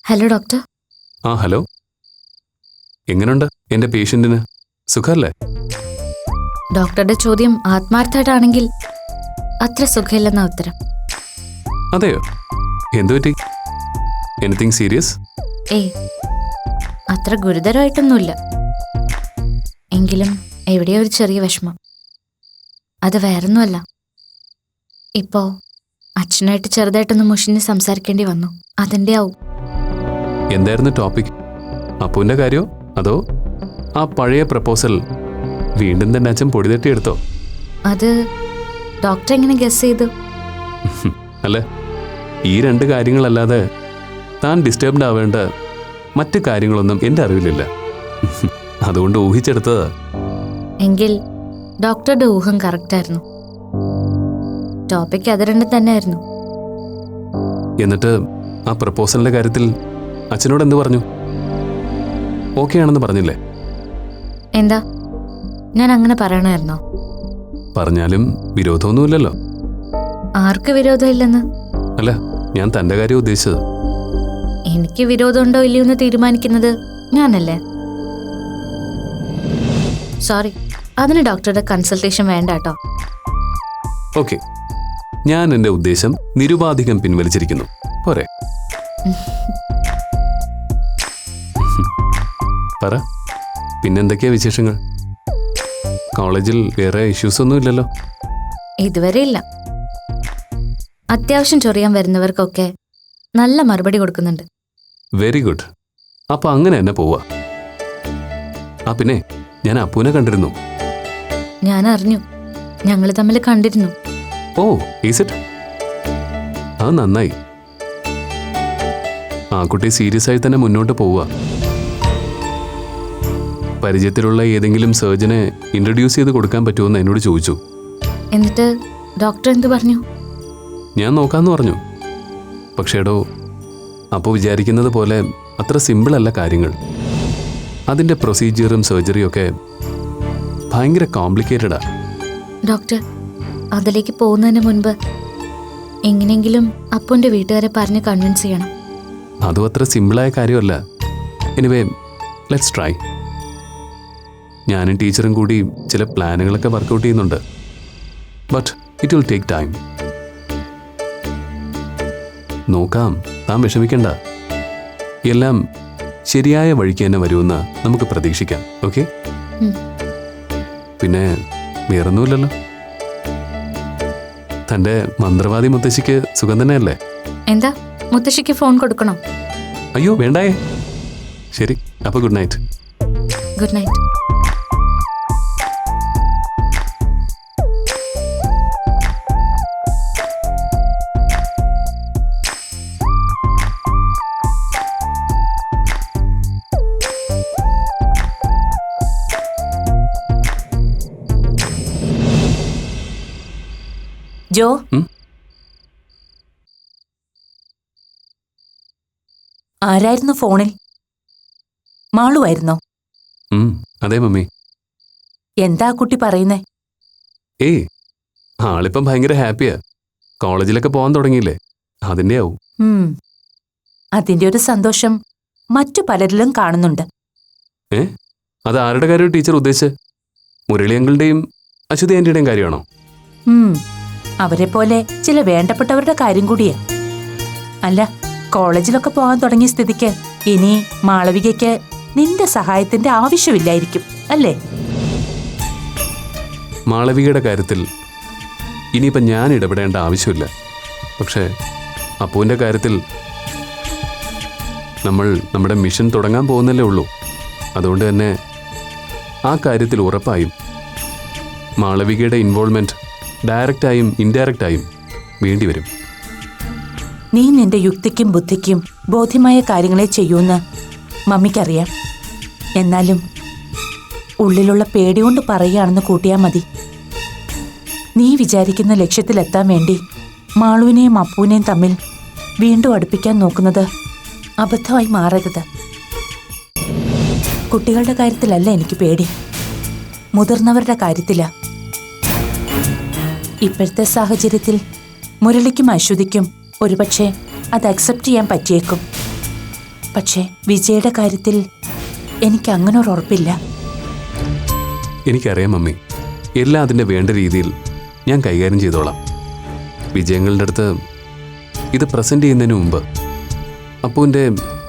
Hello doctor. Hello. എങ്ങനെയുണ്ട് എൻ്റെ പേഷ്യന്റിന്? സുഖല്ലേ? ഡോക്ടറുടെ ചോദ്യം ആത്മാർത്ഥമായിട്ടാണെങ്കിൽ അത്ര സുഖമില്ലെന്ന ഉത്തരം. അതെയോ? എന്തു പറ്റി? Anything serious? ഏയ്, അത്ര ഗുരുതരമായിട്ടൊന്നുമില്ല. എങ്കിലും എവിടെയോ ഒരു ചെറിയ വിഷമം. അത് വേറൊന്നുമല്ല, ഇപ്പോ അച്ഛനായിട്ട് ചെറുതായിട്ടൊന്ന് മുഷിഞ്ഞ് സംസാരിക്കേണ്ടി വന്നു. അതിൻ്റെ ആവും. എന്തായിരുന്നു ടോപ്പിക്? അപ്പുവിൻ്റെ കാര്യമോ അതോ ആ പഴയ പ്രപ്പോസൽ വീണ്ടും തന്നെ അച്ഛൻ പൊടി തട്ടിയെടുത്തോ? അത് ഡോക്ടർ എങ്ങനെ ഗസ് ചെയ്തു? അല്ല, ഈ രണ്ട് കാര്യങ്ങളല്ലാതെ താൻ ഡിസ്റ്റർബ്ഡ് ആവേണ്ട മറ്റു കാര്യങ്ങളൊന്നും എൻ്റെ അറിവിലില്ല. അതുകൊണ്ട് ഊഹിച്ചെടുത്തതാ. എങ്കിൽ ഡോക്ടറുടെ ഊഹം കറക്റ്റായിരുന്നു. ടോപ്പിക് അത് രണ്ടും തന്നെയായിരുന്നു. എന്നിട്ട് ആ പ്രപ്പോസലിൻ്റെ കാര്യത്തിൽ അച്ഛനോട് എന്ത് പറഞ്ഞു? ഓക്കെ ആണെന്ന് പറഞ്ഞില്ലേ? എന്താ, ഞാൻ അങ്ങനെ പറയണമായിരുന്നോ? പറഞ്ഞാലും വിരോധമൊന്നുമില്ലല്ലോ. ആർക്ക് വിരോധമില്ലെന്ന്? അല്ല, ഞാൻ തൻ്റെ കാര്യം ഉദ്ദേശിച്ചത്. എനിക്ക് വിരോധമുണ്ടോ ഇല്ലയോ എന്ന് തീരുമാനിക്കുന്നത് ഞാനല്ലേ. സോറി, അതിന് ഡോക്ടറുടെ കൺസൾട്ടേഷൻ വേണ്ട കേട്ടോ. ഓക്കെ, ഞാൻ എൻ്റെ ഉദ്ദേശം നിരുപാധികം പിൻവലിച്ചിരിക്കുന്നു. പോരെ? പറ, പിന്നെന്തൊക്കെയാ വിശേഷങ്ങൾ? കോളേജിൽ വേറെ ഇഷ്യൂസ് ഒന്നും ഇല്ലല്ലോ? ഇതുവരെ ഇല്ല. അത്യാവശ്യം ചൊറിയാൻ വരുന്നവർക്കൊക്കെ നല്ല മറുപടി കൊടുക്കുന്നുണ്ട്. Very good. അപ്പൊ അങ്ങനെ തന്നെ പോവാ. പിന്നെ ഞാൻ അപ്പുവിനെ കണ്ടിരുന്നു. ഞാൻ അറിഞ്ഞു, ഞങ്ങൾ തമ്മിൽ കണ്ടിരുന്നു. ഓ, ഈസ് ഇറ്റ്? അത് നന്നായി. ആ കുട്ടി സീരിയസ് ആയി തന്നെ മുന്നോട്ട് പോവുക. പരിചയത്തിലുള്ള ഏതെങ്കിലും സർജനെ ഇൻട്രൊഡ്യൂസ് ചെയ്ത് കൊടുക്കാൻ പറ്റുമെന്ന് എന്നോട് ചോദിച്ചു. എന്നിട്ട് ഡോക്ടർ എന്ത് പറഞ്ഞു? ഞാൻ നോക്കാമെന്ന് പറഞ്ഞു. പക്ഷേടോ, അപ്പോൾ വിചാരിക്കുന്നത് പോലെ അത്ര സിമ്പിളല്ല കാര്യങ്ങൾ. അതിൻ്റെ പ്രൊസീജിയറും സർജറിയും ഒക്കെ ഭയങ്കര കോംപ്ലിക്കേറ്റഡാ. ഡോക്ടർ, അതിലേക്ക് പോകുന്നതിന് മുൻപ് എങ്ങനെയെങ്കിലും അപ്പുവിൻ്റെ വീട്ടുകാരെ പറഞ്ഞ് കൺവിൻസ് ചെയ്യണം. അതും അത്ര സിമ്പിളായ കാര്യമല്ല. Anyway, let's try. ഞാനും ടീച്ചറും കൂടി ചില പ്ലാനുകളൊക്കെ വർക്കൗട്ട് ചെയ്യുന്നുണ്ട്. But it will take time. നോക്കാം, താൻ വിഷമിക്കണ്ട. എല്ലാം ശരിയായ വഴിക്ക് തന്നെ വരുമെന്ന് നമുക്ക് പ്രതീക്ഷിക്കാം. ഓക്കെ? പിന്നെ വേറൊന്നുമില്ലല്ലോ? തൻ്റെ മന്ത്രവാദി മുത്തശ്ശിക്ക് സുഖം തന്നെയല്ലേ? എന്താ, മുത്തശ്ശിക്ക് ഫോൺ കൊടുക്കണോ? അയ്യോ വേണ്ടായേ. ശരി, അപ്പോൾ good night. Good night. Jo, ആരായിരുന്നു ഫോണിൽ? മാളുവായിരുന്നോ? അതെ മമ്മി. എന്താ കുട്ടി പറയുന്നേ? ഏയ്, ആളിപ്പം ഭയങ്കര ഹാപ്പിയാ. കോളേജിലൊക്കെ പോകാൻ തുടങ്ങിയില്ലേ, അതിൻ്റെ ആവും. അതിന്റെ ഒരു സന്തോഷം മറ്റു പലരിലും കാണുന്നുണ്ട്. അത് ആരുടെ കാര്യം ടീച്ചർ ഉദ്ദേശിച്ച്? മുരളി അങ്കിളുടെയും അശ്വതി ആന്റിയുടെയും കാര്യമാണോ? അവരെ പോലെ ചില വേണ്ടപ്പെട്ടവരുടെ കാര്യം കൂടിയാ. അല്ല, കോളേജിലൊക്കെ പോകാൻ തുടങ്ങിയ സ്ഥിതിക്ക് ഇനി മാളവികയ്ക്ക് നിന്റെ സഹായത്തിന്റെ ആവശ്യമില്ലായിരിക്കും അല്ലേ? മാളവികയുടെ കാര്യത്തിൽ ഇനിയിപ്പം ഞാൻ ഇടപെടേണ്ട ആവശ്യമില്ല. പക്ഷേ അപ്പുവിൻ്റെ കാര്യത്തിൽ നമ്മൾ നമ്മുടെ മിഷൻ തുടങ്ങാൻ പോകുന്നല്ലേ ഉള്ളൂ. അതുകൊണ്ട് തന്നെ ആ കാര്യത്തിൽ ഉറപ്പായും മാളവികയുടെ ഇൻവോൾവ്മെൻറ്റ് ഡയറക്റ്റായും ഇൻഡയറക്റ്റായും വേണ്ടിവരും. നീ നിന്റെ യുക്തിക്കും ബുദ്ധിക്കും ബോധ്യമായ കാര്യങ്ങളെ ചെയ്യൂന്ന് മമ്മിക്കറിയാം. എന്നാലും ഉള്ളിലുള്ള പേടി കൊണ്ട് പറയുകയാണെന്ന് കൂട്ടിയാൽ മതി. നീ വിചാരിക്കുന്ന ലക്ഷ്യത്തിലെത്താൻ വേണ്ടി മാളുവിനെയും അപ്പുവിനെയും തമ്മിൽ വീണ്ടും അടുപ്പിക്കാൻ നോക്കുന്നത് അബദ്ധമായി മാറരുത്. കുട്ടികളുടെ കാര്യത്തിലല്ല എനിക്ക് പേടി, മുതിർന്നവരുടെ കാര്യത്തിലാ. ഇപ്പോഴത്തെ പക്ഷേ വിജയുടെ കാര്യത്തിൽ എനിക്ക് അങ്ങനെ ഒരു ഉറപ്പില്ല. എനിക്കറിയാം മമ്മി, എല്ലാം അതിൻ്റെ വേണ്ട രീതിയിൽ ഞാൻ കൈകാര്യം ചെയ്തോളാം. വിജയങ്ങളുടെ അടുത്ത് ഇത് പ്രസൻറ്റ് ചെയ്യുന്നതിന് മുമ്പ് അപ്പുവിൻ്റെ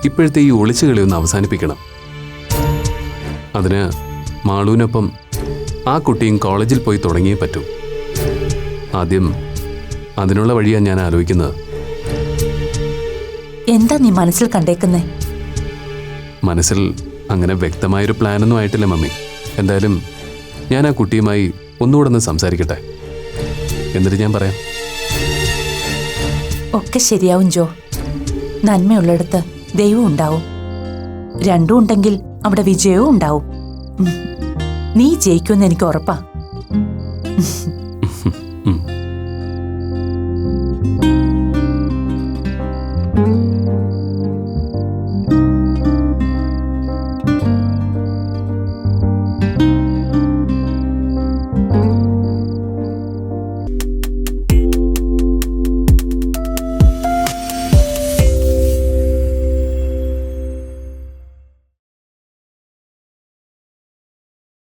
ഇപ്പോഴത്തെ ഈ ഒളിച്ചു കളി ഒന്ന് അവസാനിപ്പിക്കണം. അതിന് മാളുവിനൊപ്പം ആ കുട്ടിയും കോളേജിൽ പോയി തുടങ്ങിയേ പറ്റൂ. ആദ്യം അതിനുള്ള വഴിയാണ് ഞാൻ ആലോചിക്കുന്നത്. എന്താ നീ മനസ്സിൽ കണ്ടേക്കുന്നേ? മനസ്സിൽ അങ്ങനെ വ്യക്തമായൊരു പ്ലാനൊന്നും ആയിട്ടില്ല മമ്മി. എന്തായാലും ഞാൻ ആ കുട്ടിയുമായി ഒന്നുകൂടെ ഒന്ന് സംസാരിക്കട്ടെ, എന്നിട്ട് ഞാൻ പറയാം. ഒക്കെ ശരിയാവും ജോ. നന്മയുള്ളിടത്ത് ദൈവം ഉണ്ടാവും. രണ്ടും ഉണ്ടെങ്കിൽ അവിടെ വിജയവും ഉണ്ടാവും. നീ ജയിക്കുമെന്ന് എനിക്ക് ഉറപ്പാ.